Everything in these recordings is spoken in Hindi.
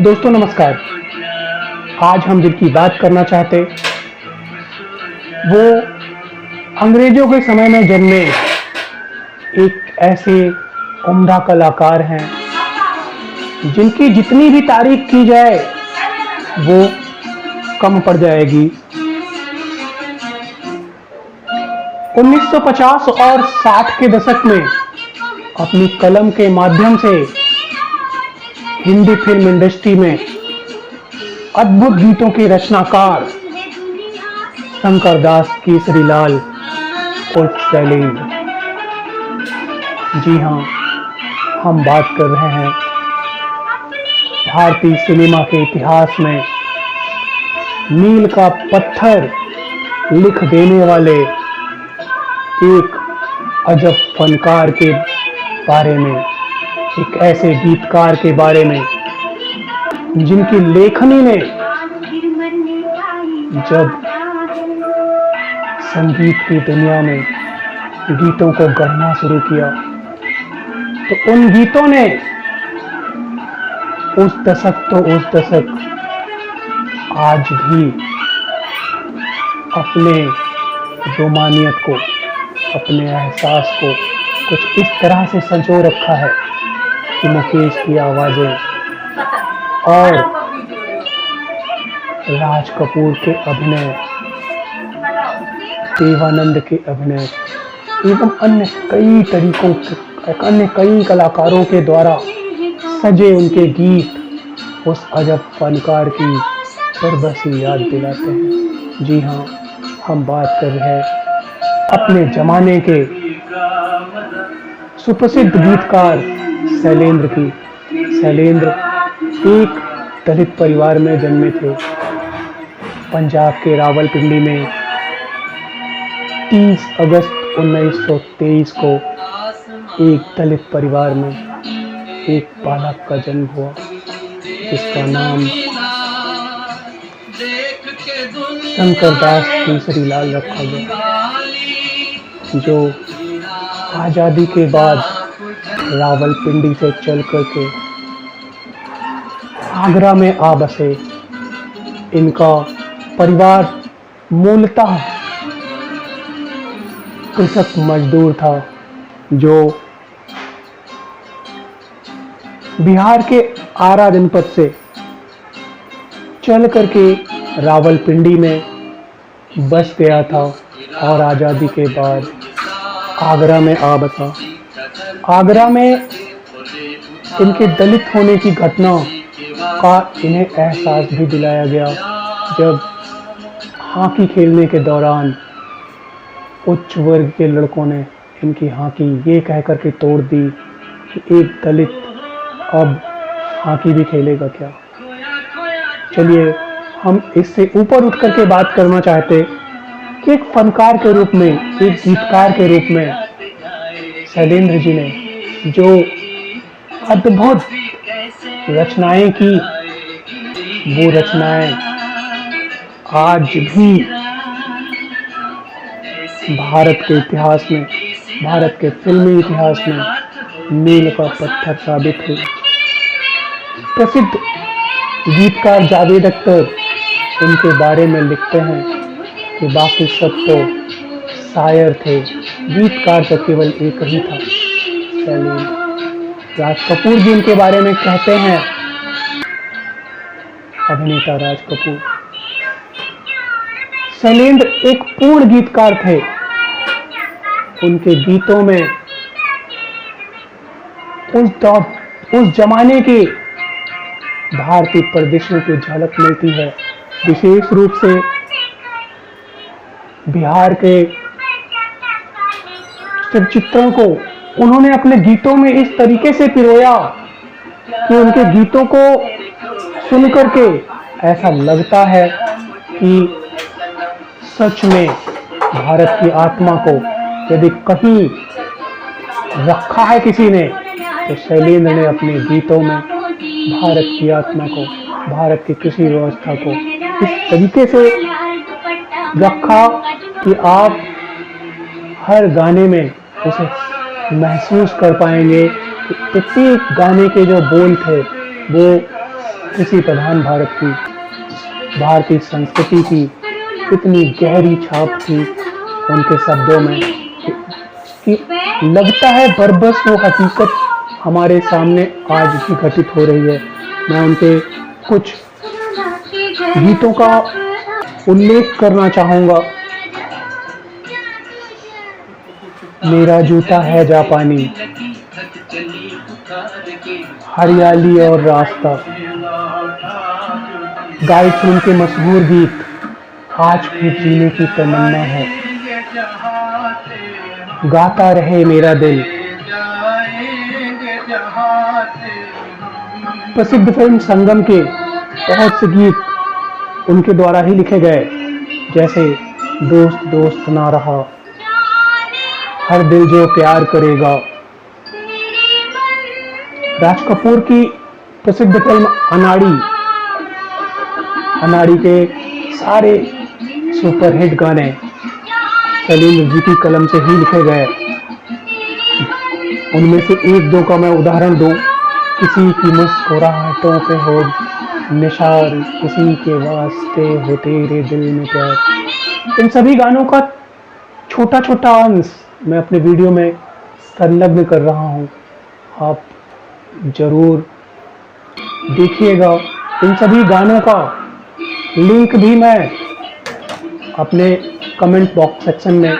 दोस्तों नमस्कार। आज हम जिनकी बात करना चाहते वो अंग्रेजों के समय में जन्मे एक ऐसे उम्दा कलाकार हैं जिनकी जितनी भी तारीफ की जाए वो कम पड़ जाएगी। 1950 और 60 के दशक में अपनी कलम के माध्यम से हिंदी फिल्म इंडस्ट्री में अद्भुत गीतों के रचनाकार शंकर दास केसरीलाल उर्फ शैलेंद्र। जी हाँ, हम बात कर रहे हैं भारतीय सिनेमा के इतिहास में मील का पत्थर लिख देने वाले एक अजब फनकार के बारे में, एक ऐसे गीतकार के बारे में जिनकी लेखनी ने जब संगीत की दुनिया में गीतों को गढ़ना शुरू किया तो उन गीतों ने उस दशक आज भी अपने रोमानियत को, अपने एहसास को कुछ इस तरह से संजो रखा है कि मुकेश की आवाजें और राज कपूर के अभिनय, देवानंद के अभिनय एवं अन्य कई कलाकारों के द्वारा सजे उनके गीत उस अजब फनकार की बरबसी याद दिलाते हैं। जी हाँ, हम बात कर रहे हैं अपने जमाने के सुप्रसिद्ध गीतकार शैलेंद्र की। शैलेंद्र एक दलित परिवार में जन्मे थे। पंजाब के रावलपिंडी में 30 अगस्त 1923 को एक दलित परिवार में एक बालक का जन्म हुआ जिसका नाम शंकर दास केसरीलाल रखा गया, जो आज़ादी के बाद रावलपिंडी से चल करके आगरा में आ बसे। इनका परिवार मूलतः कृषक मजदूर था जो बिहार के आरा जनपद से चल करके रावलपिंडी में बस गया था और आज़ादी के बाद आगरा में आ बसा। आगरा में इनके दलित होने की घटना का इन्हें एहसास भी दिलाया गया जब हॉकी खेलने के दौरान उच्च वर्ग के लड़कों ने इनकी हॉकी ये कह कर के तोड़ दी कि एक दलित अब हॉकी भी खेलेगा क्या। चलिए, हम इससे ऊपर उठ करके बात करना चाहते कि एक फनकार के रूप में, एक गीतकार के रूप में शैलेंद्र जी ने जो अद्भुत रचनाएं की, वो रचनाएं आज भी भारत के इतिहास में, भारत के फिल्मी इतिहास में मील का पत्थर साबित हुई। प्रसिद्ध गीतकार जावेद अख्तर उनके बारे में लिखते हैं कि बाकी सब तो शायर थे, गीतकार तो केवल एक ही था, शैलेंद्र। राज कपूर जी उनके बारे में कहते हैं, अभिनेता राज कपूर, शैलेंद्र एक पूर्ण गीतकार थे। उनके गीतों में उस जमाने के भारतीय परिदृश्यों की झलक मिलती है। विशेष रूप से बिहार के चलचित्रों को उन्होंने अपने गीतों में इस तरीके से पिरोया कि उनके गीतों को सुन करके ऐसा लगता है कि सच में भारत की आत्मा को यदि कहीं रखा है किसी ने, तो शैलेंद्र ने अपने गीतों में भारत की आत्मा को, भारत की कृषि व्यवस्था को इस तरीके से रखा कि आप हर गाने में उसे महसूस कर पाएंगे कि प्रत्येक गाने के जो बोल थे वो किसी प्रधान भारत की भारतीय संस्कृति की कितनी गहरी छाप थी उनके शब्दों में कि लगता है बरबस वो हकीकत हमारे सामने आज भी घटित हो रही है। मैं उनके कुछ गीतों का उल्लेख करना चाहूँगा। मेरा जूता है जापानी, हरियाली और रास्ता, गाय फिल्म के मशहूर गीत आज भी जीने की तमन्ना है, गाता रहे मेरा दिल। प्रसिद्ध फिल्म संगम के बहुत से गीत उनके द्वारा ही लिखे गए, जैसे दोस्त दोस्त ना रहा, हर दिल जो प्यार करेगा। राज कपूर की प्रसिद्ध फिल्म अनाड़ी, अनाड़ी के सारे सुपरहिट गाने सलीम जी की कलम से ही लिखे गए। उनमें से एक दो का मैं उदाहरण दूं, किसी की मुस्कुराहटों पे हो निशार, किसी के वास्ते हो तेरे दिल में प्यार। इन सभी गानों का छोटा छोटा अंश मैं अपने वीडियो में संलग्न कर रहा हूं, आप जरूर देखिएगा। इन सभी गानों का लिंक भी मैं अपने कमेंट बॉक्स सेक्शन में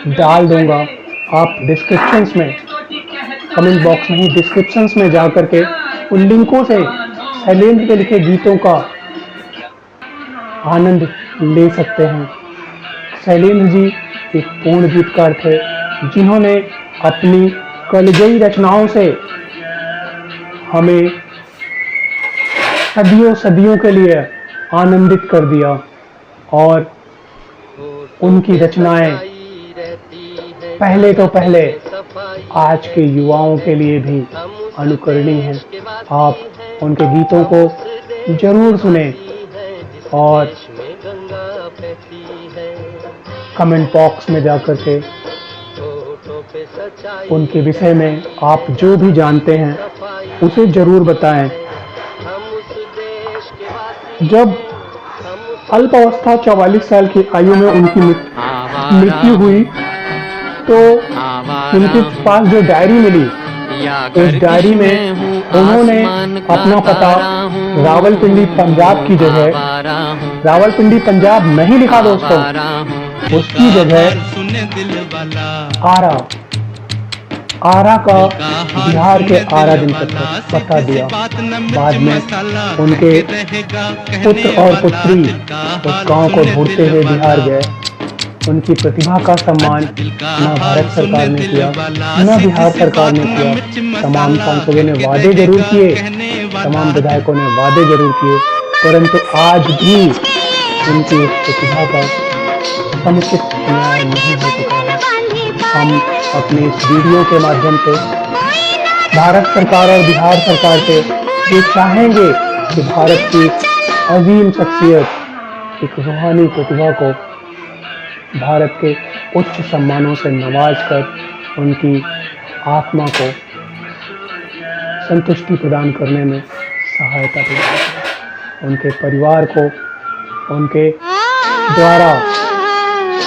डाल दूंगा। आप डिस्क्रिप्शंस में, कमेंट बॉक्स में ही डिस्क्रिप्शंस में जा करके उन लिंकों से शैलेंद्र के लिखे गीतों का आनंद ले सकते हैं। शैलेंद्र जी एक पूर्ण गीतकार थे जिन्होंने अपनी कलगई रचनाओं से हमें सदियों सदियों के लिए आनंदित कर दिया और उनकी रचनाएं पहले तो पहले आज के युवाओं के लिए भी अनुकरणीय हैं। आप उनके गीतों को जरूर सुने और कमेंट बॉक्स में जाकर के उनके विषय में आप जो भी जानते हैं उसे जरूर बताएं। जब अल्प अवस्था 44 साल की आयु में उनकी मृत्यु हुई तो उनके पास जो डायरी मिली, उस डायरी में उन्होंने अपना पता रावलपिंडी पंजाब की जगह, रावलपिंडी पंजाब नहीं लिखा दोस्तों, उसकी जगह आरा का बिहार के आरा जनपद को पता दिया। बाद में उनके पुत्र और पुत्री उस गांव को ढूंढते हुए बिहार गए। उनकी प्रतिभा का सम्मान न भारत सरकार ने किया न बिहार सरकार ने किया। तमाम सांसदों ने वादे जरूर किए, तमाम विधायकों ने वादे जरूर किए, परंतु आज भी उनकी प्रतिभा का समुचित न्याय नहीं हो सका है। हम अपने इस वीडियो के माध्यम से भारत सरकार और बिहार सरकार से ये चाहेंगे कि भारत की अजीम शख्सियत, एक रूहानी प्रतिभा को भारत के उच्च सम्मानों से नवाज कर उनकी आत्मा को संतुष्टि प्रदान करने में सहायता करें। उनके परिवार को उनके द्वारा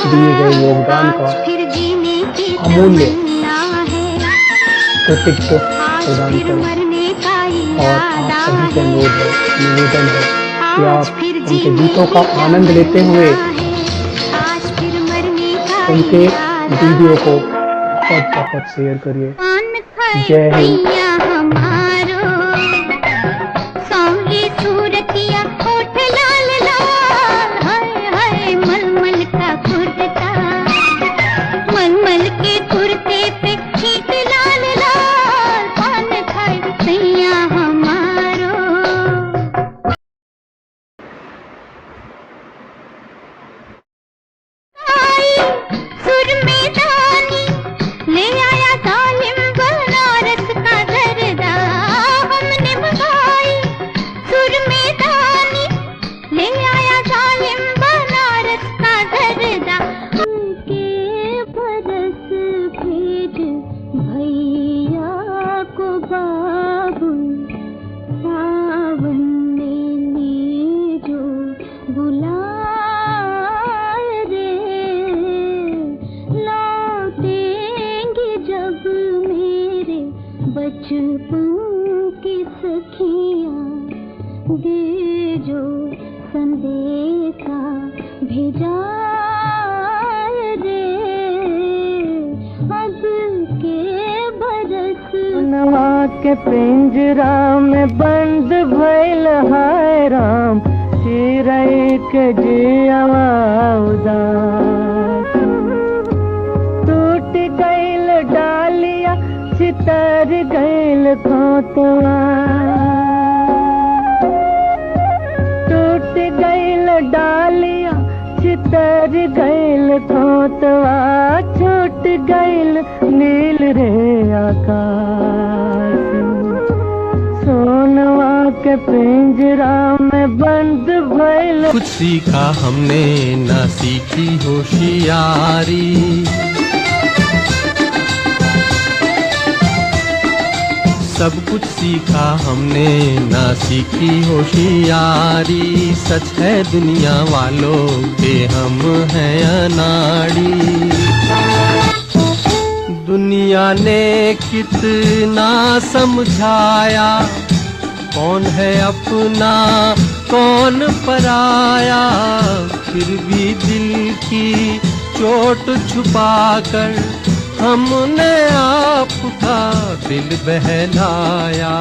दिए गए योगदान का अमूल्य कृतज्ञता प्रदान करें। और आप सभी से निवेदन है कि आप उनके गीतों का आनंद लेते हुए उनके वीडियो को बहुत बहुत शेयर करिए। जय हिंद। ले आया जालिम बनारस का जरदा। बचपन की सखियाँ दे जो संदेशा भेजा रे, अब के बरस नवा के पिंजरा में बंद भइल हाय राम, चिरई के जियवा उदास। टूट गइल डालिया चितर गइल खोतवा, टूट गइल डालिया चितर गइल खोतवा, छूट गइल नील रे आकाश। सोनवा के पिंजरा में बंद भइल। कुछ सीखा हमने ना सीखी होशियारी, सब कुछ सीखा हमने ना सीखी होशियारी। सच है दुनिया वालों के हम हैं अनाड़ी। दुनिया ने कितना समझाया, कौन है अपना कौन पराया, फिर भी दिल की चोट छुपाकर हमने आपका दिल बहलाया।